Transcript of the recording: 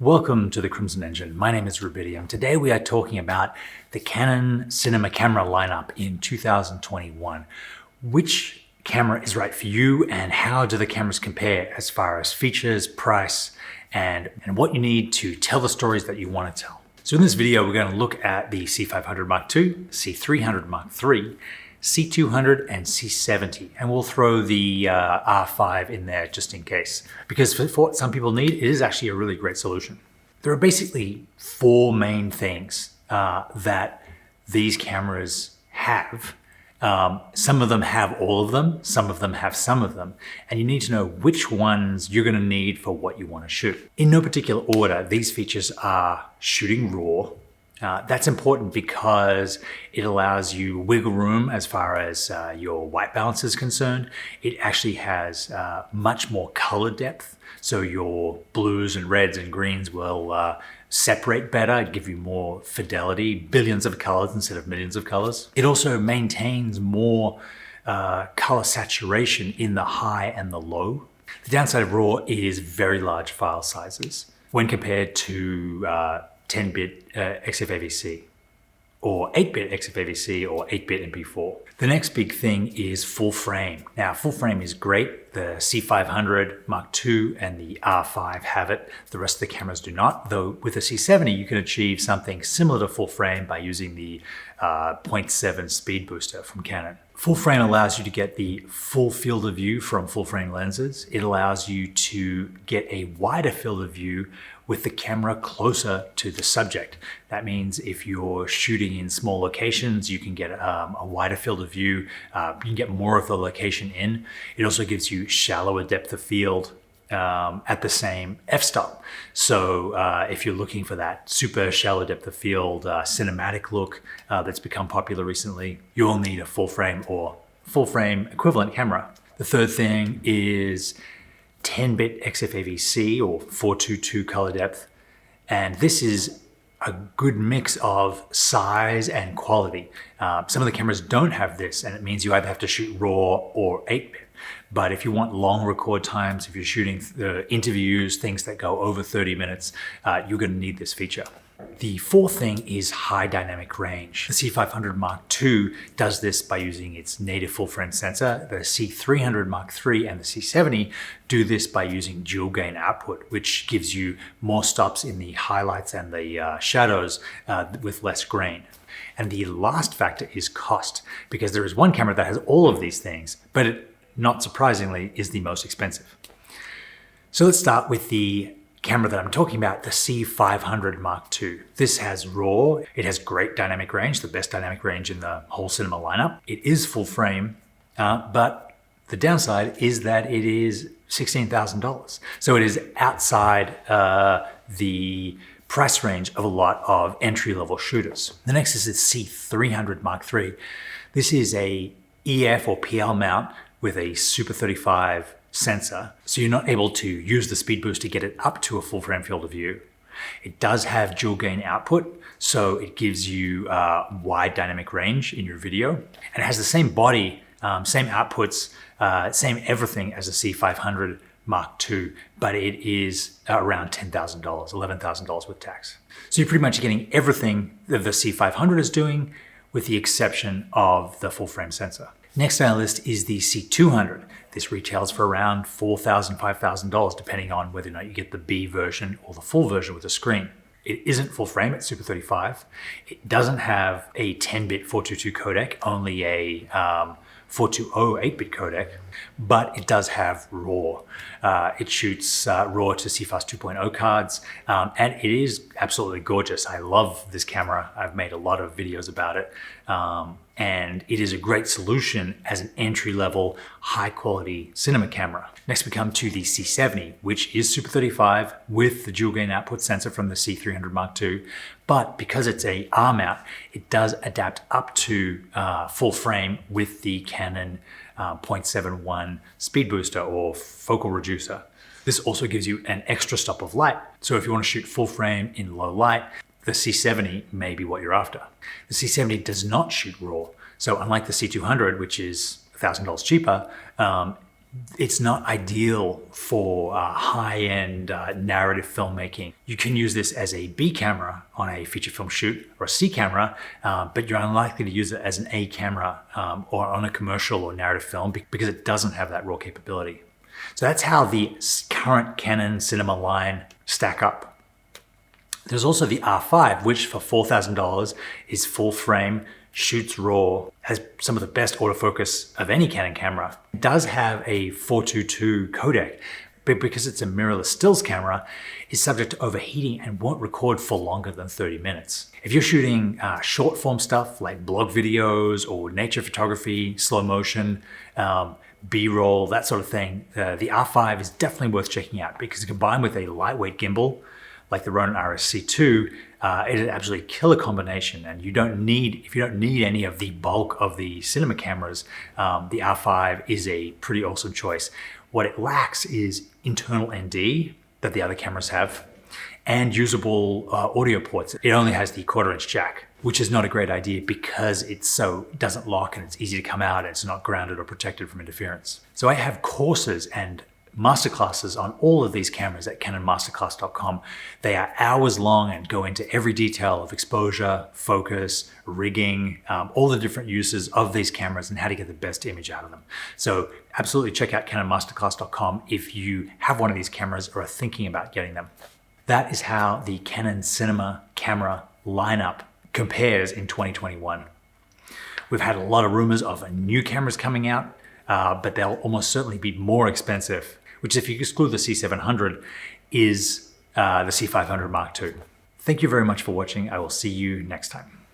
Welcome to the Crimson Engine. My name is 𝙎𝙖𝙇. Today we are talking about the Canon Cinema camera lineup in 2021. Which camera is right for you and how do the cameras compare as far as features, price, and what you need to tell the stories that you want to tell. So in this video, we're going to look at the C500 Mark II, C300 Mark III, C200 and C70, and we'll throw the R5 in there just in case, because for what some people need, it is actually a really great solution. There are basically four main things that these cameras have. Some of them have all of them, some of them have some of them, and you need to know which ones you're going to need for what you want to shoot. In no particular order, these features are shooting RAW. That's important because it allows you wiggle room as far as your white balance is concerned. It actually has much more color depth, so your blues and reds and greens will separate better, give you more fidelity, billions of colors instead of millions of colors. It also maintains more color saturation in the high and the low. The downside of RAW is very large file sizes when compared to 10-bit XFAVC or 8-bit XFAVC or 8-bit MP4. The next big thing is full frame. Now, full frame is great. The C500 Mark II and the R5 have it. The rest of the cameras do not, though with the C70, you can achieve something similar to full frame by using the 0.7 speed booster from Canon. Full frame allows you to get the full field of view from full frame lenses. It allows you to get a wider field of view with the camera closer to the subject. That means if you're shooting in small locations, you can get a wider field of view. You can get more of the location in. It also gives you shallower depth of field at the same f-stop. So if you're looking for that super shallow depth of field cinematic look that's become popular recently, you'll need a full frame or full frame equivalent camera. The third thing is 10-bit XFAVC or 422 color depth. And this is a good mix of size and quality. Some of the cameras don't have this, and it means you either have to shoot RAW or 8-bit. But if you want long record times, if you're shooting interviews, things that go over 30 minutes, you're going to need this feature. The fourth thing is high dynamic range. The C500 Mark II does this by using its native full frame sensor. The C300 Mark III and the C70 do this by using dual gain output, which gives you more stops in the highlights and the shadows with less grain. And the last factor is cost, because there is one camera that has all of these things, but it, not surprisingly, is the most expensive. So let's start with the camera that I'm talking about, the C500 Mark II. This has RAW, it has great dynamic range, the best dynamic range in the whole cinema lineup. It is full frame, but the downside is that it is $16,000. So it is outside the price range of a lot of entry-level shooters. The next is the C300 Mark III. This is a EF or PL mount with a Super 35 sensor, so you're not able to use the speed boost to get it up to a full frame field of view. It does have dual gain output, so it gives you wide dynamic range in your video, and it has the same body, same outputs, same everything as the C500 Mark II, but it is around $10,000, $11,000 with tax. So you're pretty much getting everything that the C500 is doing, with the exception of the full frame sensor. Next on our list is the C200. This retails for around $4,000, $5,000, depending on whether or not you get the B version or the full version with a screen. It isn't full frame, it's Super 35. It doesn't have a 10-bit 422 codec, only a 420 8-bit codec, but it does have RAW. It shoots RAW to CFast 2.0 cards, and it is absolutely gorgeous. I love this camera. I've made a lot of videos about it, and it is a great solution as an entry-level, high-quality cinema camera. Next, we come to the C70, which is Super 35 with the dual gain output sensor from the C300 Mark II, but because it's a R mount, it does adapt up to full frame with the Canon 0.71 speed booster or focal reducer. This also gives you an extra stop of light. So if you want to shoot full frame in low light, the C70 may be what you're after. The C70 does not shoot RAW. So unlike the C200, which is $1,000 cheaper, It's not ideal for high-end narrative filmmaking. You can use this as a B camera on a feature film shoot or a C camera, but you're unlikely to use it as an A camera or on a commercial or narrative film because it doesn't have that raw capability. So that's how the current Canon Cinema line stack up. There's also the R5, which for $4,000 is full frame, shoots raw, has some of the best autofocus of any Canon camera. It does have a 422 codec, but because it's a mirrorless stills camera, is subject to overheating and won't record for longer than 30 minutes. If you're shooting short form stuff like blog videos or nature photography, slow motion, B-roll, that sort of thing, the R5 is definitely worth checking out because combined with a lightweight gimbal like the Ronin RSC2, it is absolutely killer combination. And if you don't need any of the bulk of the cinema cameras, the R5 is a pretty awesome choice. What it lacks is internal ND that the other cameras have and usable audio ports. It only has the 1/4" jack, which is not a great idea because it doesn't lock and it's easy to come out and it's not grounded or protected from interference. So I have courses and masterclasses on all of these cameras at canonmasterclass.com. They are hours long and go into every detail of exposure, focus, rigging, all the different uses of these cameras and how to get the best image out of them. So absolutely check out canonmasterclass.com if you have one of these cameras or are thinking about getting them. That is how the Canon Cinema camera lineup compares in 2021. We've had a lot of rumors of new cameras coming out, but they'll almost certainly be more expensive, which if you exclude the C700 is the C500 Mark II. Thank you very much for watching. I will see you next time.